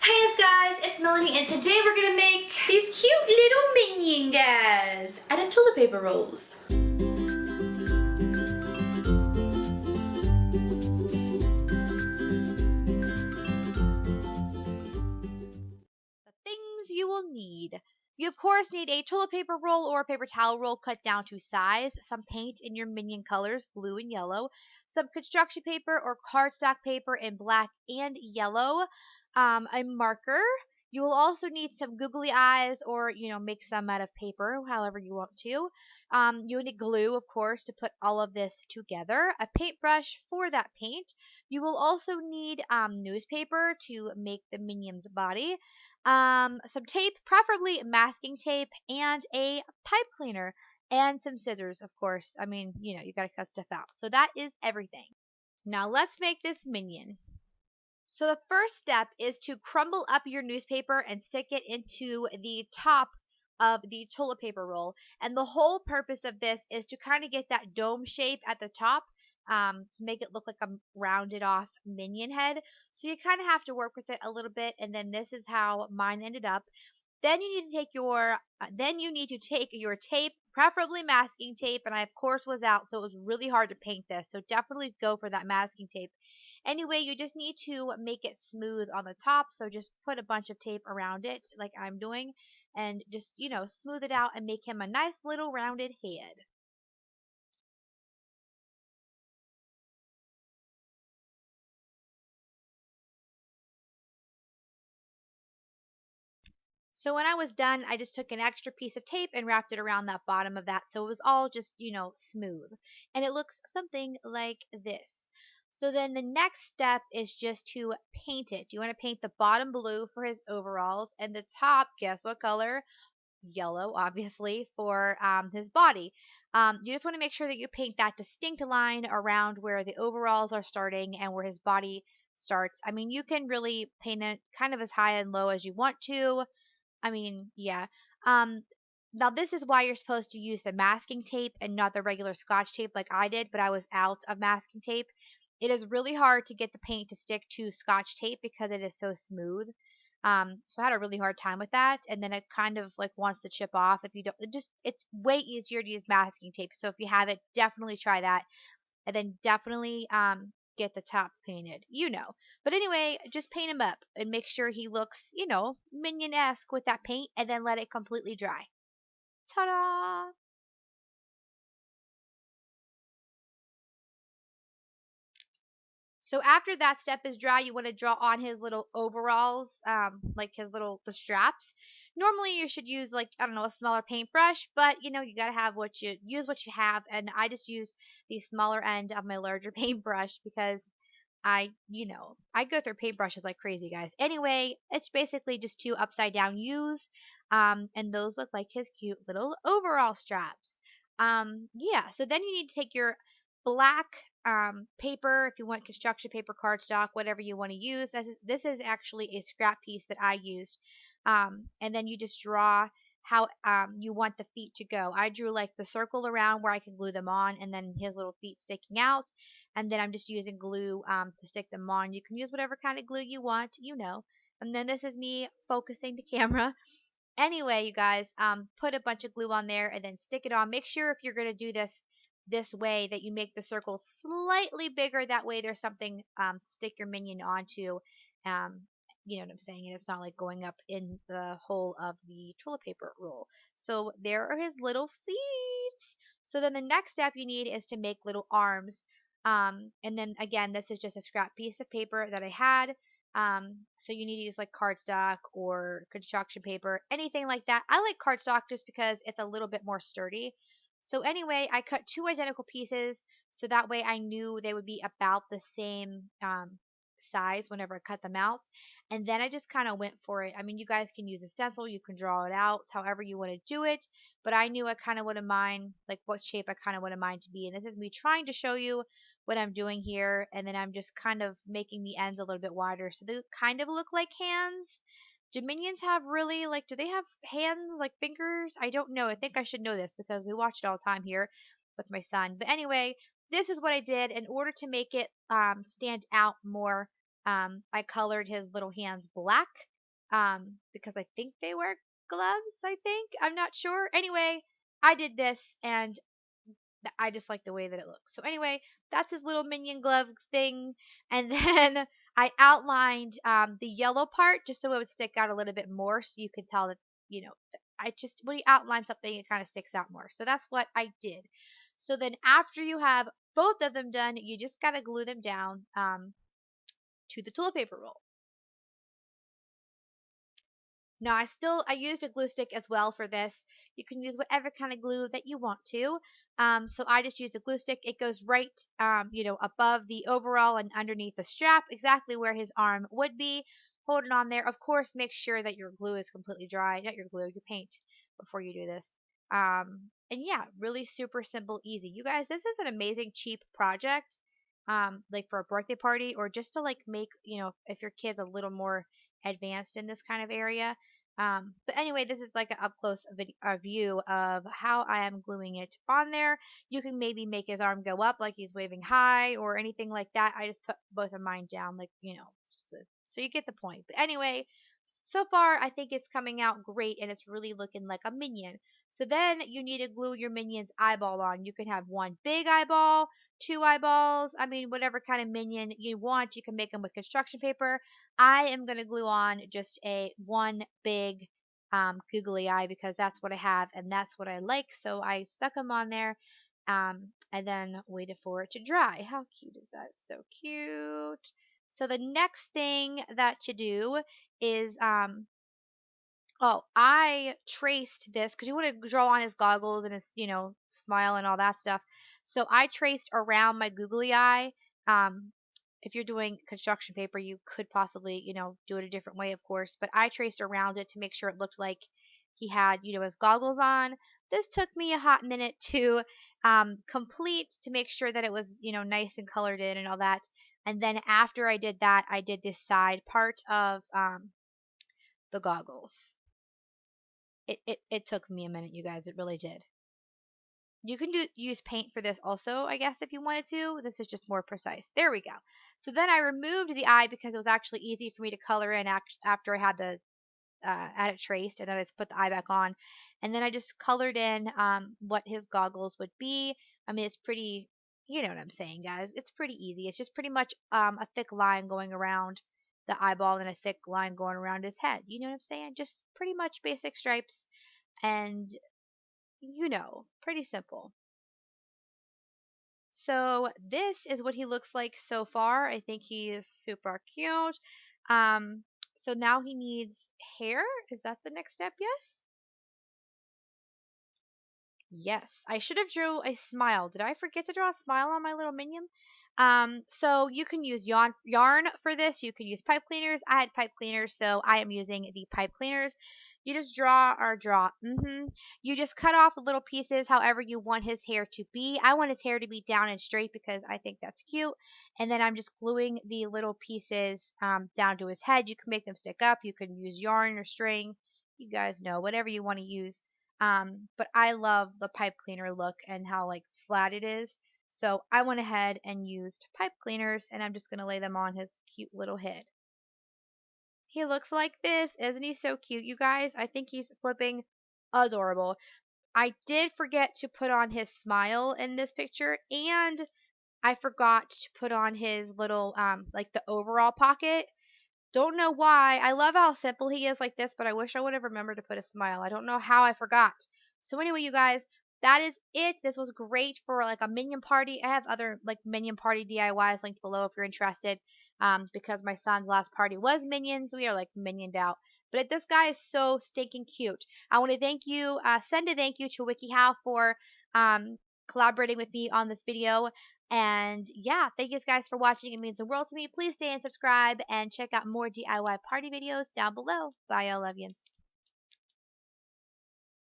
Hey guys, it's Melanie and today we're gonna make these cute little minion guys out of toilet paper rolls. The things you will need. You of course need a toilet paper roll or a paper towel roll cut down to size, some paint in your minion colors, blue and yellow, some construction paper or cardstock paper in black and yellow, a marker. You will also need some googly eyes or, make some out of paper, however you want to. You need glue, of course, to put all of this together, a paintbrush for that paint. You will also need newspaper to make the minion's body, some tape, preferably masking tape, and a pipe cleaner, and some scissors, of course. I mean, you gotta cut stuff out. So that is everything. Now let's make this minion. So the first step is to crumble up your newspaper and stick it into the top of the toilet paper roll. And the whole purpose of this is to kind of get that dome shape at the top, to make it look like a rounded off minion head. So you kind of have to work with it a little bit. And then this is how mine ended up. Then you need to take your tape, preferably masking tape, and I of course was out, so it was really hard to paint this. So definitely go for that masking tape. Anyway, you just need to make it smooth on the top, so just put a bunch of tape around it like I'm doing and just, smooth it out and make him a nice little rounded head. So when I was done, I just took an extra piece of tape and wrapped it around that bottom of that so it was all just, smooth. And it looks something like this. So then the next step is just to paint it. You want to paint the bottom blue for his overalls and the top, guess what color? Yellow, obviously, for his body. You just want to make sure that you paint that distinct line around where the overalls are starting and where his body starts. I mean, you can really paint it kind of as high and low as you want to. I mean, yeah. Um, Now this is why you're supposed to use the masking tape and not the regular scotch tape like I did, but I was out of masking tape. It is really hard to get the paint to stick to scotch tape because it is so smooth. So I had a really hard time with that, and then it kind of like wants to chip off if you don't. It's way easier to use masking tape. So if you have it, definitely try that, and then definitely get the top painted. But anyway, just paint him up and make sure he looks, minion-esque with that paint, and then let it completely dry. Ta-da! So after that step is dry, you want to draw on his little overalls, like his little the straps. Normally you should use like, I don't know, a smaller paintbrush, but you gotta have what you have, and I just use the smaller end of my larger paintbrush because I go through paintbrushes like crazy, guys. Anyway, it's basically just two upside down U's, and those look like his cute little overall straps. Yeah. So then you need to take your black paper, if you want construction paper, cardstock, whatever you want to use. This is actually a scrap piece that I used, and then you just draw how you want the feet to go. I drew like the circle around where I can glue them on, and then his little feet sticking out, and then I'm just using glue to stick them on. You can use whatever kind of glue you want, And then this is me focusing the camera. Anyway, you guys, put a bunch of glue on there and then stick it on. Make sure if you're gonna do this way that you make the circle slightly bigger. That way there's something to stick your minion onto. Um, you know what I'm saying? And it's not like going up in the hole of the toilet paper roll. So there are his little feet. So then the next step you need is to make little arms. And then again, this is just a scrap piece of paper that I had. So you need to use like cardstock or construction paper, anything like that. I like cardstock just because it's a little bit more sturdy. So anyway, I cut two identical pieces so that way I knew they would be about the same size whenever I cut them out. And then I just kind of went for it. I mean, you guys can use a stencil, you can draw it out however you want to do it, but I knew I kind of wanted mine, like what shape I kind of wanted mine to be. And this is me trying to show you what I'm doing here, and then I'm just kind of making the ends a little bit wider so they kind of look like hands. Do minions have really like do they have hands like fingers? I don't know. I think I should know this because we watch it all the time here with my son. But anyway, this is what I did in order to make it stand out more. I colored his little hands black because I think they wear gloves, I think. I'm not sure. Anyway, I did this and I just like the way that it looks. So anyway, that's his little minion glove thing. And then I outlined the yellow part just so it would stick out a little bit more so you could tell that, I just, when you outline something, it kind of sticks out more. So that's what I did. So then after you have both of them done, you just got to glue them down to the toilet paper roll. Now I used a glue stick as well for this. You can use whatever kind of glue that you want to. So I just used a glue stick. It goes right, above the overall and underneath the strap, exactly where his arm would be. Hold it on there. Of course, make sure that your glue is completely dry, not your glue, your paint, before you do this. And yeah, really super simple, easy. You guys, this is an amazing cheap project. Like for a birthday party or just to like make, if your kid's a little more advanced in this kind of area. But anyway, this is like an up close a view of how I am gluing it on there. You can maybe make his arm go up like he's waving high or anything like that. I just put both of mine down, like, so you get the point. But anyway, so far, I think it's coming out great and it's really looking like a minion. So then you need to glue your minion's eyeball on. You can have one big eyeball, two eyeballs. I mean, whatever kind of minion you want, you can make them with construction paper. I am going to glue on just one big googly eye because that's what I have and that's what I like. So I stuck them on there and then waited for it to dry. How cute is that? So cute. So the next thing that you do is I traced this because you want to draw on his goggles and his smile and all that stuff. So I traced around my googly eye. um if you're doing construction paper, you could possibly do it a different way, of course, but I traced around it to make sure it looked like he had his goggles on. This took me a hot minute to complete, to make sure that it was nice and colored in and all that. And then after I did that, I did this side part of the goggles. It took me a minute, you guys. It really did. You can use paint for this also, I guess, if you wanted to. This is just more precise. There we go. So then I removed the eye because it was actually easy for me to color in after I had had it traced, and then I just put the eye back on. And then I just colored in what his goggles would be. I mean, it's pretty, you know what I'm saying, guys. It's pretty easy. It's just pretty much a thick line going around the eyeball and a thick line going around his head. You know what I'm saying? Just pretty much basic stripes and, pretty simple. So this is what he looks like so far. I think he is super cute. Um, so now he needs hair. Is that the next step? Yes. Yes, I should have drew a smile. Did I forget to draw a smile on my little minion? So you can use yarn for this. You can use pipe cleaners. I had pipe cleaners, so I am using the pipe cleaners. You just draw. You just cut off the little pieces however you want his hair to be. I want his hair to be down and straight because I think that's cute. And then I'm just gluing the little pieces down to his head. You can make them stick up. You can use yarn or string. You guys know, whatever you want to use. But I love the pipe cleaner look and how like flat it is. So I went ahead and used pipe cleaners and I'm just going to lay them on his cute little head. He looks like this. Isn't he so cute, you guys? I think he's flipping adorable. I did forget to put on his smile in this picture, and I forgot to put on his little like the overall pocket. Don't know why. I love how simple he is like this, but I wish I would have remembered to put a smile. I don't know how I forgot. So anyway, you guys, that is it. This was great for like a minion party. I have other like minion party DIYs linked below if you're interested. Because my son's last party was minions. We are like minioned out. But this guy is so stinking cute. I want to send a thank you to WikiHow for collaborating with me on this video. And yeah, thank you guys for watching. It means the world to me. Please stay and subscribe and check out more DIY party videos down below. Bye, I love yous.